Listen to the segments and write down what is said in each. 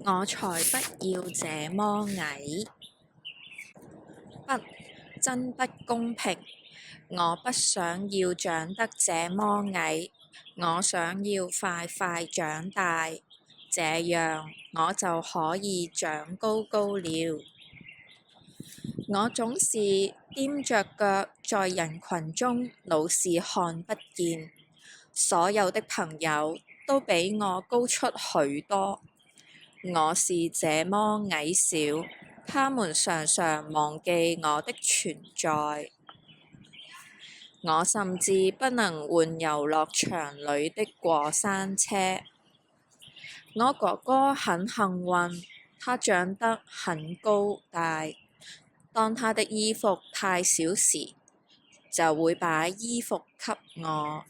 我才不要這麼矮！不，真不公平！我不想要長得這麼矮，我想要快快長大，這樣我就可以長高高了。我總是踮着腳在人群中，老是看不見。所有的朋友都比我高出許多。我是這麼矮小，他們常常忘記我的存在。我甚至不能換遊樂場裏的過山車。我哥哥很幸運，他長得很高大。當他的衣服太小時，就會把衣服給我。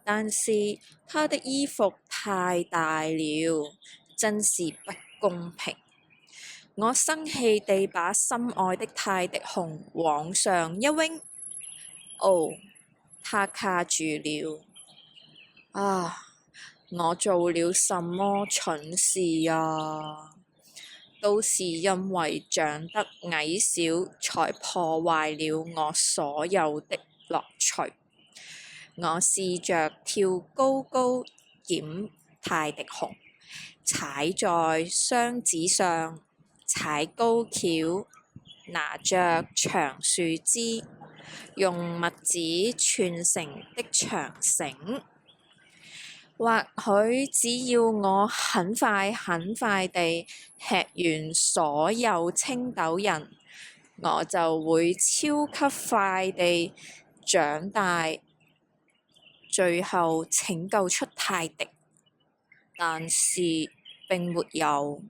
但是他的衣服太大了，真是不公平。我生氣地把心愛的泰迪熊往上一扔，哦，他卡住了。啊，我做了什麼蠢事啊？都是因為長得矮小，才破壞了我所有的樂趣。我試着跳高高撿泰迪熊，踩在箱子上，踩高蹺，拿着長樹枝，用襪子串成的長繩。或許只要我很快很快地吃完所有青豆人，我就會超級快地長大，最後拯救出泰迪。但是並沒有。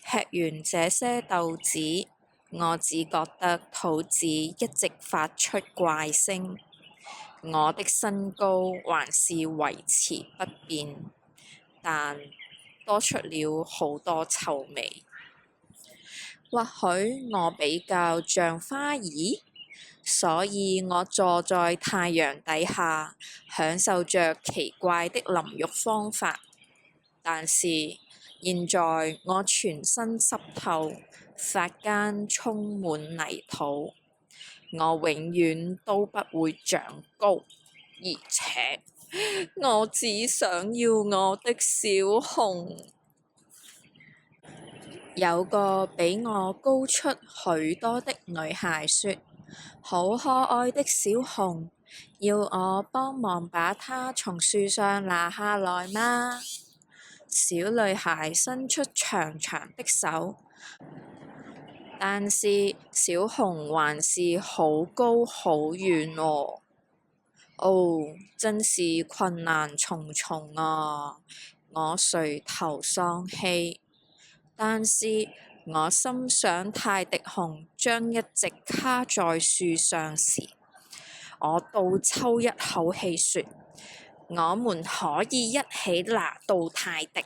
吃完這些豆子，我只覺得肚子一直發出怪聲。我的身高還是維持不變，但多出了好多臭味。或許我比較像花兒，所以我坐在太陽底下，享受着奇怪的淋浴方法。但是現在我全身濕透，髮間充滿泥土。我永遠都不會長高，而且我只想要我的小熊。有個比我高出許多的女孩說：好可愛的小熊，要我幫忙把它從樹上拿下來嗎？小女孩伸出長長的手，但是小熊還是好高好遠哦。哦，真是困難重重啊！我垂頭喪氣，但是我心想泰迪熊將一直卡在樹上時，我倒抽一口氣說：我們可以一起拿到泰迪。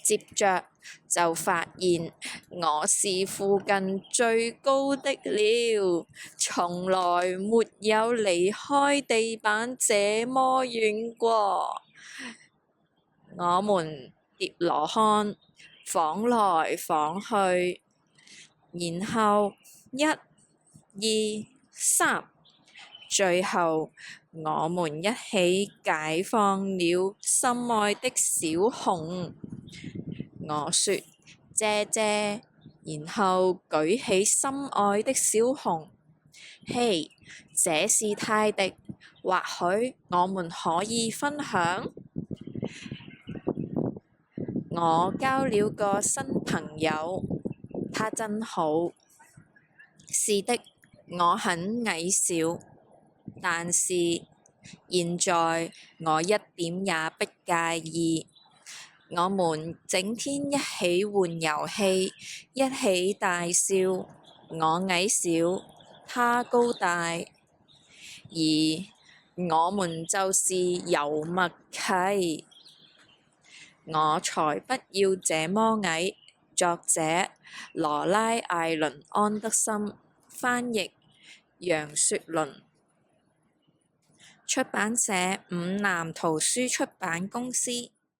接着就發現我是附近最高的了，從來沒有離開地板這麼遠過。我們疊羅漢晃來晃去，然後1、2、3，最後我們一起解放了心愛的小熊。我說謝謝，然後舉起心愛的小熊。嘿，這是泰迪，或許我們可以分享。我交了個新朋友，他真好。是的，我很矮小，但是現在我一點也不介意。我們整天一起玩遊戲，一起大笑。我矮小，他高大，而我們就是有默契。我才不要這麼矮。作者羅拉·艾倫安德森，翻譯楊雪倫，出版社五南圖書出版公司。